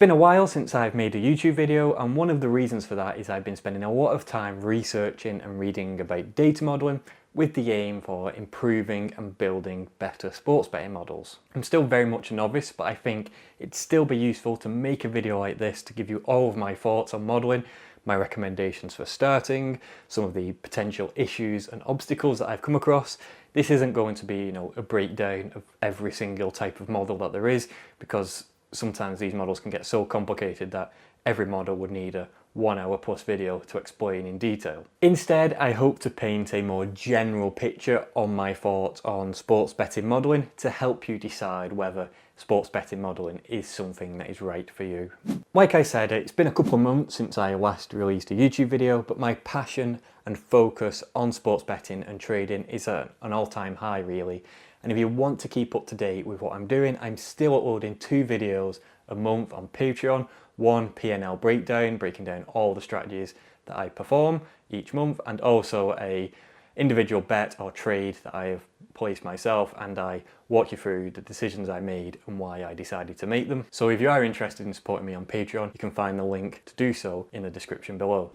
been a while since I've made a YouTube video, and one of the reasons for that is I've been spending a lot of time researching and reading about data modelling with the aim for improving and building better sports betting models. I'm still very much a novice, but I think it'd still be useful to make a video like this to give you all of my thoughts on modelling, my recommendations for starting, some of the potential issues and obstacles that I've come across. This isn't going to be, a breakdown of every single type of model that there is, because sometimes these models can get so complicated that every model would need a 1 hour plus video to explain in detail. Instead, I hope to paint a more general picture on my thoughts on sports betting modelling to help you decide whether sports betting modelling is something that is right for you. Like I said, it's been a couple of months since I last released a YouTube video, but my passion and focus on sports betting and trading is at an all-time high really. And if you want to keep up to date with what I'm doing, I'm still uploading 2 videos a month on Patreon. One P&L breakdown, breaking down all the strategies that I perform each month, and also a individual bet or trade that I have placed myself, and I walk you through the decisions I made and why I decided to make them. So if you are interested in supporting me on Patreon, you can find the link to do so in the description below.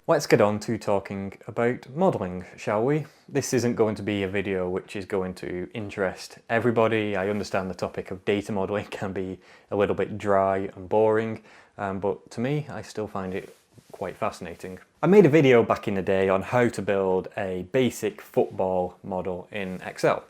Let's get on to talking about modelling, shall we? This isn't going to be a video which is going to interest everybody. I understand the topic of data modelling can be a little bit dry and boring, but to me, I still find it quite fascinating. I made a video back in the day on how to build a basic football model in Excel.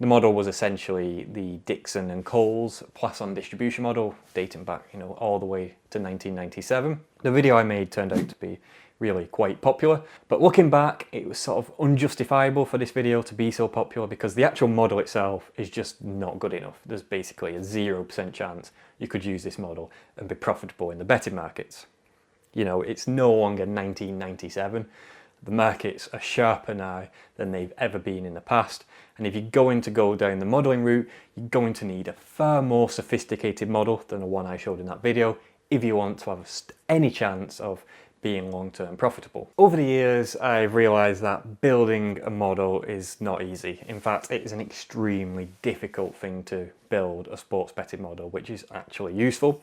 The model was essentially the Dixon and Coles Poisson distribution model, dating back, all the way to 1997. The video I made turned out to be really quite popular, but looking back, it was sort of unjustifiable for this video to be so popular because the actual model itself is just not good enough. There's basically a 0% chance you could use this model and be profitable in the betting markets. It's no longer 1997. The markets are sharper now than they've ever been in the past, and if you're going to go down the modelling route, you're going to need a far more sophisticated model than the one I showed in that video if you want to have any chance of being long-term profitable. Over the years, I've realised that building a model is not easy. In fact, it is an extremely difficult thing to build a sports betting model, which is actually useful.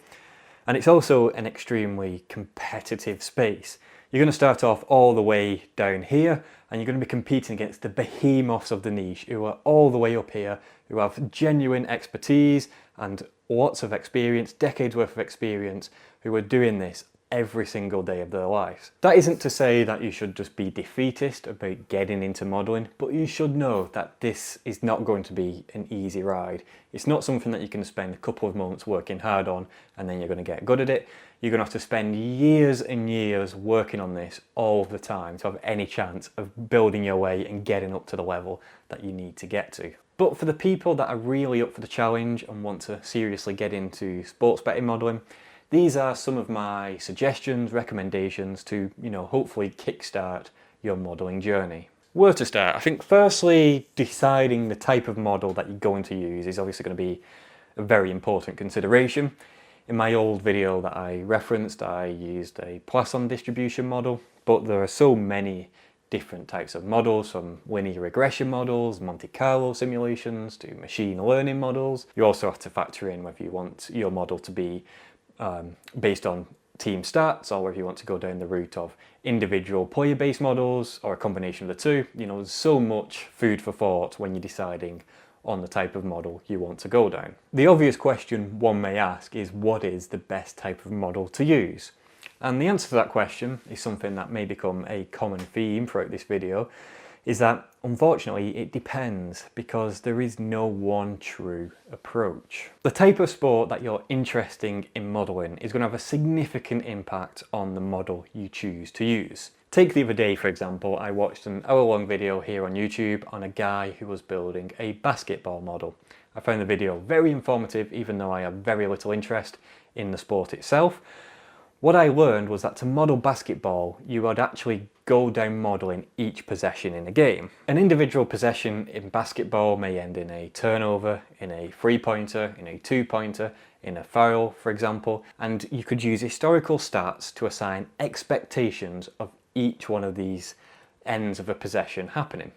And it's also an extremely competitive space. You're going to start off all the way down here, and you're going to be competing against the behemoths of the niche who are all the way up here, who have genuine expertise and lots of experience, decades worth of experience, who are doing this every single day of their lives. That isn't to say that you should just be defeatist about getting into modelling, but you should know that this is not going to be an easy ride. It's not something that you can spend a couple of months working hard on and then you're going to get good at it. You're going to have to spend years and years working on this all the time to have any chance of building your way and getting up to the level that you need to get to. But for the people that are really up for the challenge and want to seriously get into sports betting modelling, these are some of my suggestions, recommendations to, hopefully kickstart your modelling journey. Where to start? I think firstly, deciding the type of model that you're going to use is obviously going to be a very important consideration. In my old video that I referenced, I used a Poisson distribution model, but there are so many different types of models, from linear regression models, Monte Carlo simulations, to machine learning models. You also have to factor in whether you want your model to be based on team stats, or if you want to go down the route of individual player-based models, or a combination of the two. There's so much food for thought when you're deciding on the type of model you want to go down. The obvious question one may ask is, what is the best type of model to use? And the answer to that question is something that may become a common theme throughout this video, is that unfortunately it depends, because there is no one true approach. The type of sport that you're interested in modelling is going to have a significant impact on the model you choose to use. Take the other day, for example, I watched an hour-long video here on YouTube on a guy who was building a basketball model. I found the video very informative, even though I have very little interest in the sport itself. What I learned was that to model basketball, you would actually go down modelling each possession in a game. An individual possession in basketball may end in a turnover, in a three-pointer, in a two-pointer, in a foul, for example, and you could use historical stats to assign expectations of each one of these ends of a possession happening.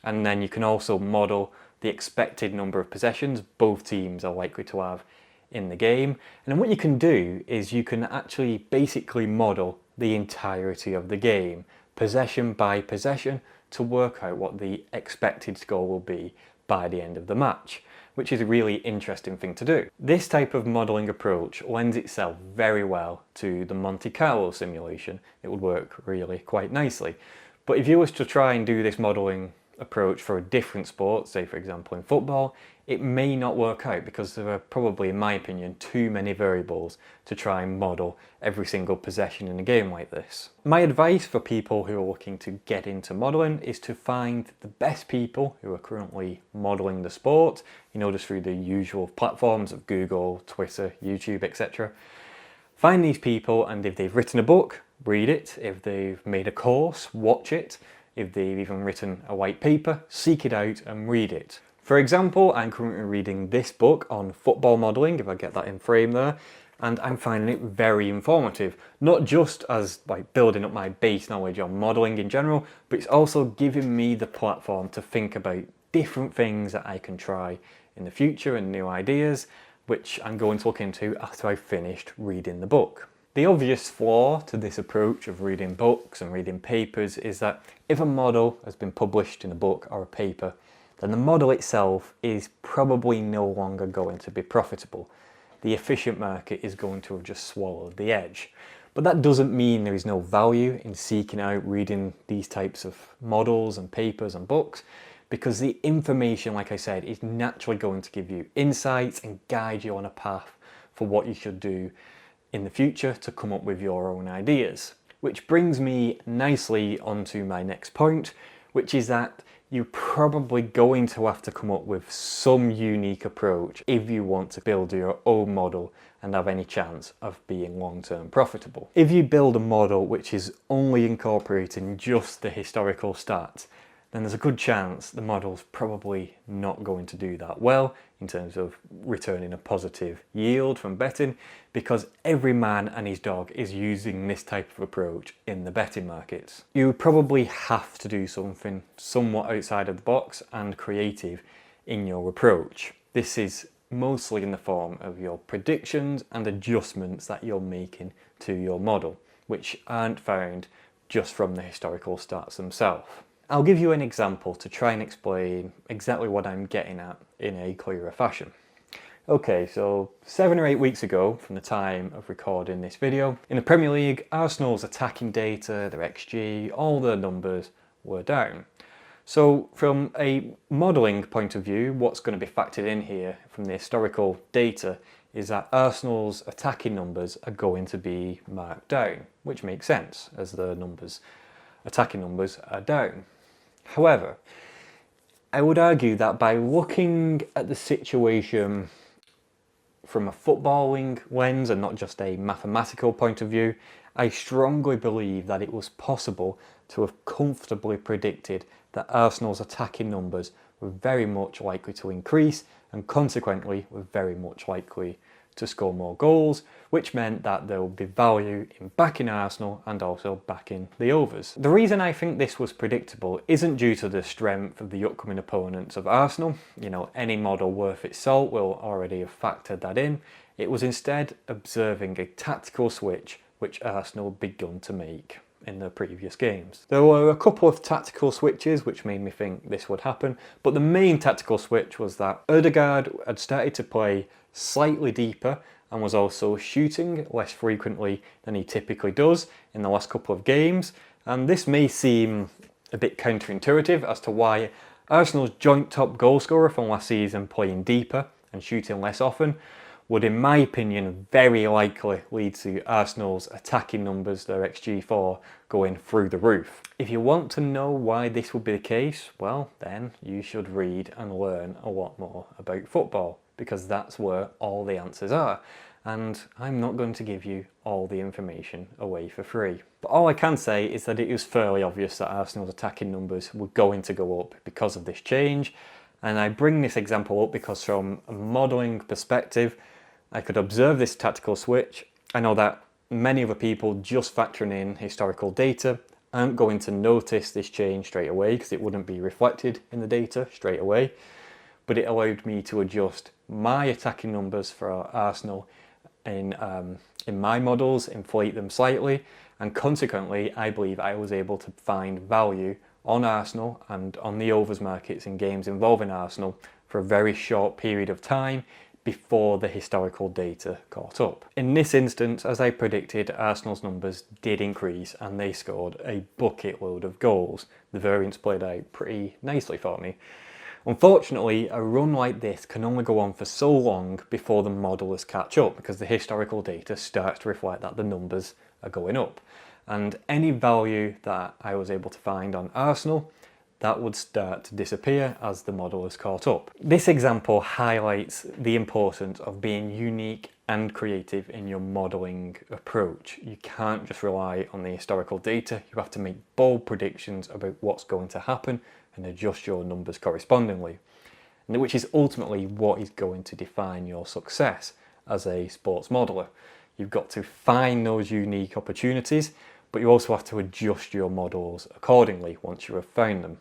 And then you can also model the expected number of possessions both teams are likely to have in the game. And then what you can do is you can actually basically model the entirety of the game, possession by possession, to work out what the expected score will be by the end of the match, which is a really interesting thing to do. This type of modelling approach lends itself very well to the Monte Carlo simulation. It would work really quite nicely. But if you was to try and do this modelling approach for a different sport, say for example in football, it may not work out because there are probably, in my opinion, too many variables to try and model every single possession in a game like this. My advice for people who are looking to get into modelling is to find the best people who are currently modelling the sport, just through the usual platforms of Google, Twitter, YouTube, etc. Find these people, and if they've written a book, read it. If they've made a course, watch it. If they've even written a white paper, seek it out and read it. For example, I'm currently reading this book on football modelling, if I get that in frame there, and I'm finding it very informative. Not just as building up my base knowledge on modelling in general, but it's also giving me the platform to think about different things that I can try in the future and new ideas, which I'm going to look into after I've finished reading the book. The obvious flaw to this approach of reading books and reading papers is that if a model has been published in a book or a paper, then the model itself is probably no longer going to be profitable. The efficient market is going to have just swallowed the edge. But that doesn't mean there is no value in seeking out reading these types of models and papers and books, because the information, like I said, is naturally going to give you insights and guide you on a path for what you should do in the future to come up with your own ideas. Which brings me nicely onto my next point, which is that you're probably going to have to come up with some unique approach if you want to build your own model and have any chance of being long-term profitable. If you build a model which is only incorporating just the historical stats, then there's a good chance the model's probably not going to do that well in terms of returning a positive yield from betting, because every man and his dog is using this type of approach in the betting markets. You probably have to do something somewhat outside of the box and creative in your approach. This is mostly in the form of your predictions and adjustments that you're making to your model, which aren't found just from the historical stats themselves. I'll give you an example to try and explain exactly what I'm getting at in a clearer fashion. Okay, so 7 or 8 weeks ago from the time of recording this video, in the Premier League, Arsenal's attacking data, their XG, all the numbers were down. So from a modelling point of view, what's going to be factored in here from the historical data is that Arsenal's attacking numbers are going to be marked down, which makes sense as the attacking numbers are down. However, I would argue that by looking at the situation from a footballing lens and not just a mathematical point of view, I strongly believe that it was possible to have comfortably predicted that Arsenal's attacking numbers were very much likely to increase and consequently were very much likely to score more goals, which meant that there would be value in backing Arsenal and also backing the overs. The reason I think this was predictable isn't due to the strength of the upcoming opponents of Arsenal. Any model worth its salt will already have factored that in. It was instead observing a tactical switch which Arsenal had begun to make in the previous games. There were a couple of tactical switches which made me think this would happen, but the main tactical switch was that Odegaard had started to play slightly deeper and was also shooting less frequently than he typically does in the last couple of games. And this may seem a bit counterintuitive as to why Arsenal's joint top goal scorer from last season playing deeper and shooting less often would, in my opinion, very likely lead to Arsenal's attacking numbers, their XG4, going through the roof. If you want to know why this would be the case, well, then you should read and learn a lot more about football, because that's where all the answers are. And I'm not going to give you all the information away for free. But all I can say is that it was fairly obvious that Arsenal's attacking numbers were going to go up because of this change. And I bring this example up because from a modelling perspective, I could observe this tactical switch. I know that many other people just factoring in historical data aren't going to notice this change straight away because it wouldn't be reflected in the data straight away. But it allowed me to adjust my attacking numbers for Arsenal in my models, inflate them slightly, and consequently I believe I was able to find value on Arsenal and on the overs markets in games involving Arsenal for a very short period of time before the historical data caught up. In this instance, as I predicted, Arsenal's numbers did increase and they scored a bucket load of goals. The variance played out pretty nicely for me. Unfortunately, a run like this can only go on for so long before the modelers catch up, because the historical data starts to reflect that the numbers are going up. And any value that I was able to find on Arsenal, that would start to disappear as the modelers caught up. This example highlights the importance of being unique and creative in your modelling approach. You can't just rely on the historical data, you have to make bold predictions about what's going to happen and adjust your numbers correspondingly, which is ultimately what is going to define your success as a sports modeler. You've got to find those unique opportunities, but you also have to adjust your models accordingly once you have found them.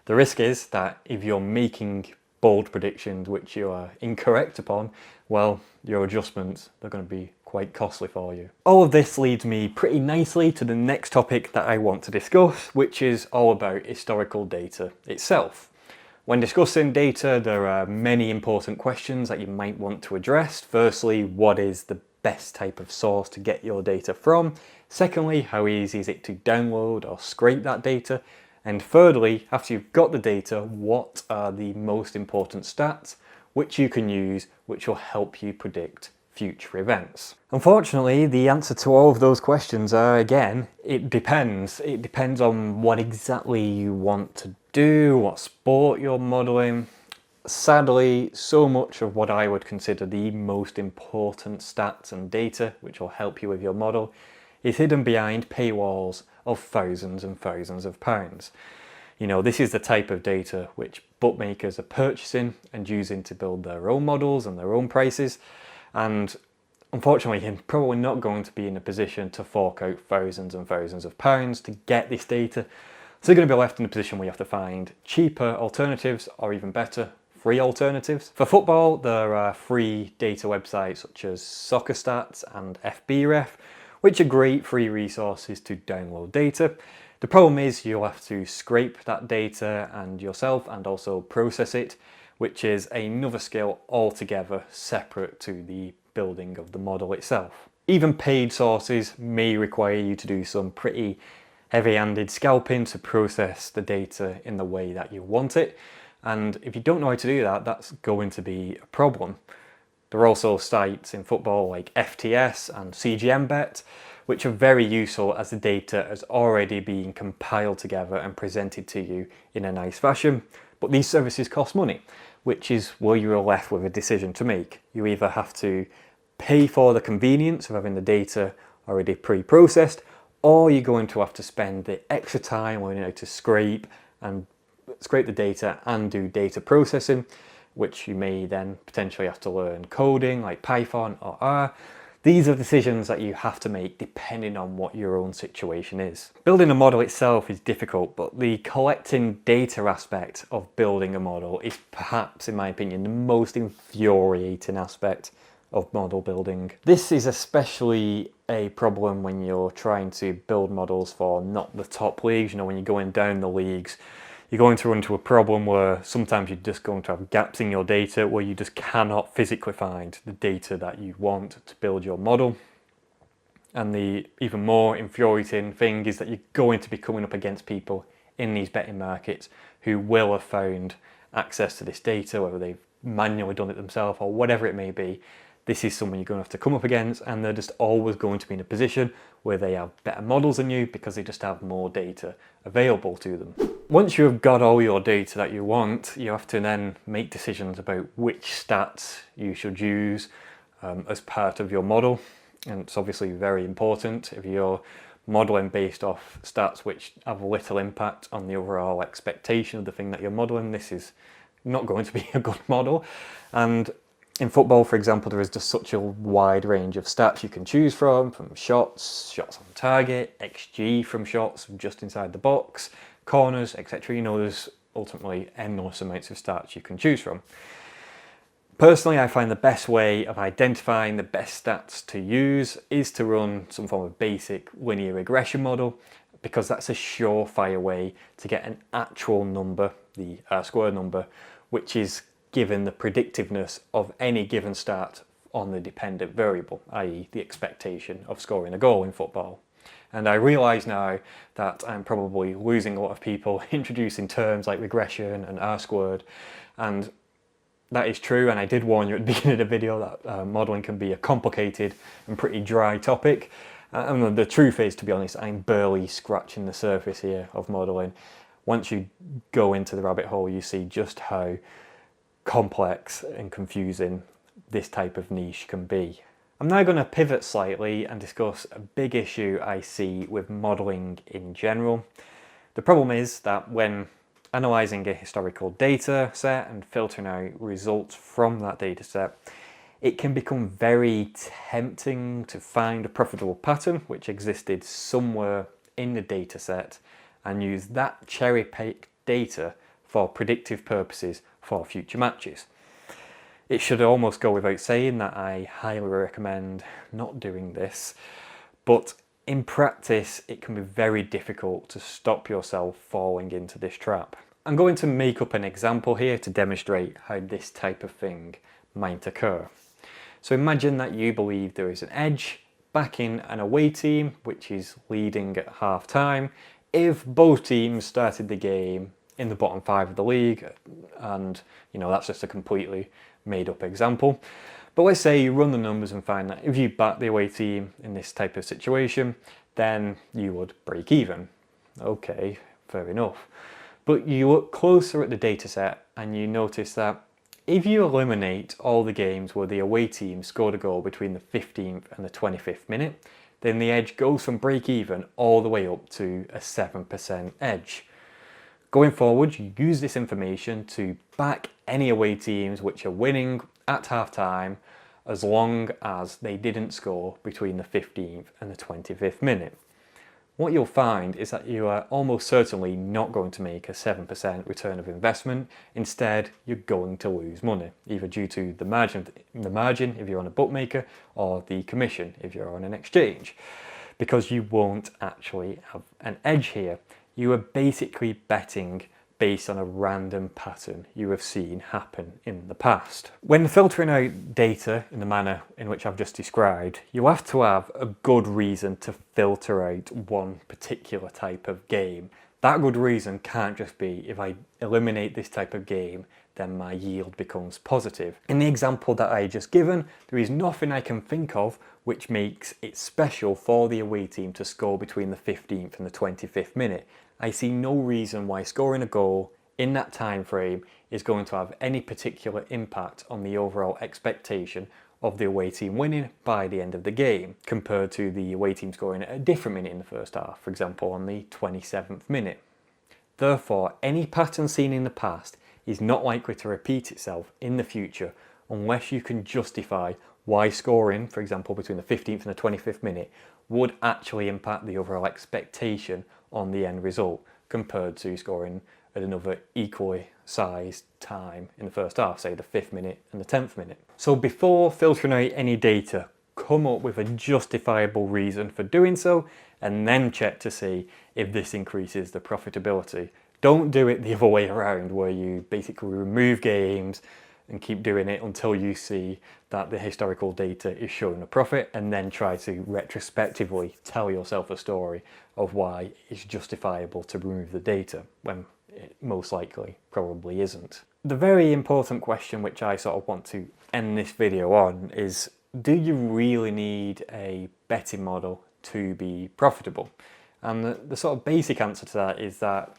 The risk is that if you're making bold predictions which you are incorrect upon, well, your adjustments, they're going to be quite costly for you. All of this leads me pretty nicely to the next topic that I want to discuss, which is all about historical data itself. When discussing data, there are many important questions that you might want to address. Firstly, what is the best type of source to get your data from? Secondly, how easy is it to download or scrape that data? And thirdly, after you've got the data, what are the most important stats which you can use, which will help you predict future events? Unfortunately, the answer to all of those questions are, again, it depends. It depends on what exactly you want to do, what sport you're modelling. Sadly, so much of what I would consider the most important stats and data, which will help you with your model, is hidden behind paywalls of thousands and thousands of pounds. You know, this is the type of data which bookmakers are purchasing and using to build their own models and their own prices. And unfortunately, you're probably not going to be in a position to fork out thousands and thousands of pounds to get this data. So you're going to be left in a position where you have to find cheaper alternatives, or even better, free alternatives. For football, there are free data websites such as Soccer Stats and FBref, which are great free resources to download data. The problem is you'll have to scrape that data and yourself and also process it, which is another skill altogether separate to the building of the model itself. Even paid sources may require you to do some pretty heavy-handed scalping to process the data in the way that you want it. And if you don't know how to do that, that's going to be a problem. There are also sites in football like FTS and CGMBet, which are very useful as the data has already been compiled together and presented to you in a nice fashion. But these services cost money, which is where you are left with a decision to make. You either have to pay for the convenience of having the data already pre-processed, or you're going to have to spend the extra time learning how to scrape the data and do data processing, which you may then potentially have to learn coding like Python or R. These are decisions that you have to make depending on what your own situation is. Building a model itself is difficult, but the collecting data aspect of building a model is perhaps, in my opinion, the most infuriating aspect of model building. This is especially a problem when you're trying to build models for not the top leagues. You know, when you're going down the leagues, you're going to run into a problem where sometimes you're just going to have gaps in your data where you just cannot physically find the data that you want to build your model. And the even more infuriating thing is that you're going to be coming up against people in these betting markets who will have found access to this data, whether they've manually done it themselves or whatever it may be. This is someone you're going to have to come up against, and they're just always going to be in a position where they have better models than you because they just have more data available to them. Once you have got all your data that you want, you have to then make decisions about which stats you should use as part of your model. And it's obviously very important. If you're modeling based off stats which have little impact on the overall expectation of the thing that you're modeling, this is not going to be a good model. And in football, for example, there is just such a wide range of stats you can choose from shots, shots on target, XG from shots just inside the box, corners, etc. You know, there's ultimately endless amounts of stats you can choose from. Personally, I find the best way of identifying the best stats to use is to run some form of basic linear regression model, because that's a surefire way to get an actual number, the R-squared number, which is given the predictiveness of any given stat on the dependent variable, i.e. the expectation of scoring a goal in football. And I realise now that I'm probably losing a lot of people introducing terms like regression and R-squared, and that is true, and I did warn you at the beginning of the video that modelling can be a complicated and pretty dry topic. And the truth is, to be honest, I'm barely scratching the surface here of modelling. Once you go into the rabbit hole, you see just how complex and confusing this type of niche can be. I'm now going to pivot slightly and discuss a big issue I see with modelling in general. The problem is that when analysing a historical data set and filtering out results from that data set, it can become very tempting to find a profitable pattern which existed somewhere in the data set and use that cherry-picked data for predictive purposes for future matches. It should almost go without saying that I highly recommend not doing this, but in practice it can be very difficult to stop yourself falling into this trap. I'm going to make up an example here to demonstrate how this type of thing might occur. So imagine that you believe there is an edge backing an away team which is leading at half time if both teams started the game in the bottom 5 of the league, and that's just a completely made up example. But let's say you run the numbers and find that if you back the away team in this type of situation, then you would break even. Okay, fair enough. But you look closer at the data set and you notice that if you eliminate all the games where the away team scored a goal between the 15th and the 25th minute, then the edge goes from break even all the way up to a 7% edge. Going forward, you use this information to back any away teams which are winning at half time as long as they didn't score between the 15th and the 25th minute. What you'll find is that you are almost certainly not going to make a 7% return of investment. Instead, you're going to lose money, either due to the margin if you're on a bookmaker, or the commission if you're on an exchange, because you won't actually have an edge here. You are basically betting based on a random pattern you have seen happen in the past. When filtering out data in the manner in which I've just described, you have to have a good reason to filter out one particular type of game. That good reason can't just be, if I eliminate this type of game, then my yield becomes positive. In the example that I just given, there is nothing I can think of which makes it special for the away team to score between the 15th and the 25th minute. I see no reason why scoring a goal in that time frame is going to have any particular impact on the overall expectation of the away team winning by the end of the game, compared to the away team scoring at a different minute in the first half, for example on the 27th minute. Therefore, any pattern seen in the past is not likely to repeat itself in the future unless you can justify why scoring, for example between the 15th and the 25th minute, would actually impact the overall expectation on the end result compared to scoring at another equally sized time in the first half, say the 5th minute and the 10th minute. So before filtering out any data, come up with a justifiable reason for doing so, and then check to see if this increases the profitability. Don't do it the other way around, where you basically remove games and keep doing it until you see that the historical data is showing a profit, and then try to retrospectively tell yourself a story of why it's justifiable to remove the data, when it most likely probably isn't. The very important question which I sort of want to end this video on is, do you really need a betting model to be profitable? And the sort of basic answer to that is that,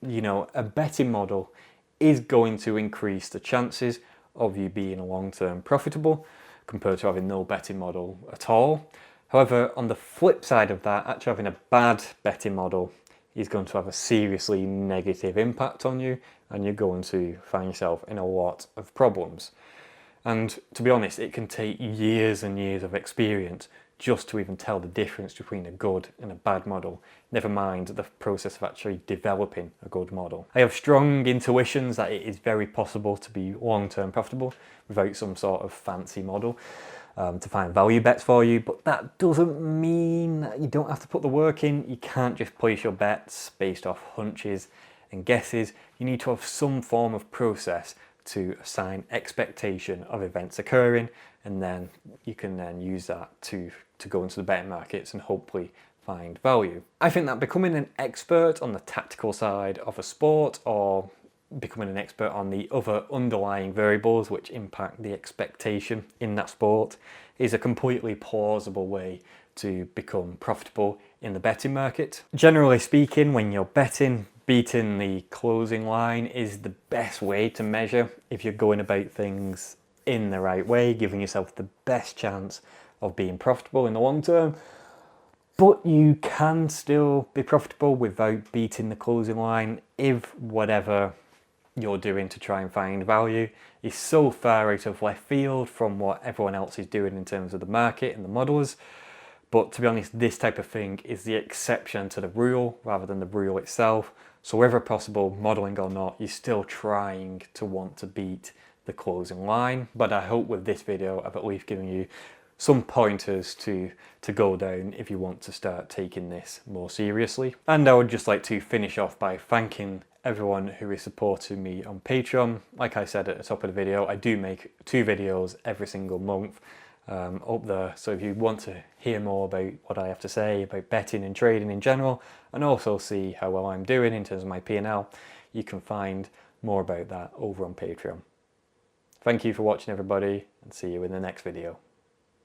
a betting model is going to increase the chances of you being long-term profitable compared to having no betting model at all. However, on the flip side of that, actually having a bad betting model is going to have a seriously negative impact on you, and you're going to find yourself in a lot of problems. And to be honest, it can take years and years of experience just to even tell the difference between a good and a bad model, never mind the process of actually developing a good model. I have strong intuitions that it is very possible to be long-term profitable without some sort of fancy model to find value bets for you, but that doesn't mean that you don't have to put the work in. You can't just place your bets based off hunches and guesses. You need to have some form of process to assign expectation of events occurring, and then you can then use that to go into the betting markets and hopefully find value. I think that becoming an expert on the tactical side of a sport, or becoming an expert on the other underlying variables which impact the expectation in that sport, is a completely plausible way to become profitable in the betting market. Generally speaking, when you're betting, beating the closing line is the best way to measure if you're going about things in the right way, giving yourself the best chance of being profitable in the long term. But you can still be profitable without beating the closing line if whatever you're doing to try and find value is so far out of left field from what everyone else is doing in terms of the market and the models. But to be honest, this type of thing is the exception to the rule rather than the rule itself. So wherever possible, modeling or not, you're still trying to want to beat the closing line. But I hope with this video I've at least given you some pointers to go down if you want to start taking this more seriously. And I would just like to finish off by thanking everyone who is supporting me on Patreon. Like I said at the top of the video, I do make 2 videos every single month up there, so if you want to hear more about what I have to say about betting and trading in general, and also see how well I'm doing in terms of my P&L, you can find more about that over on Patreon. Thank you for watching, everybody, and see you in the next video.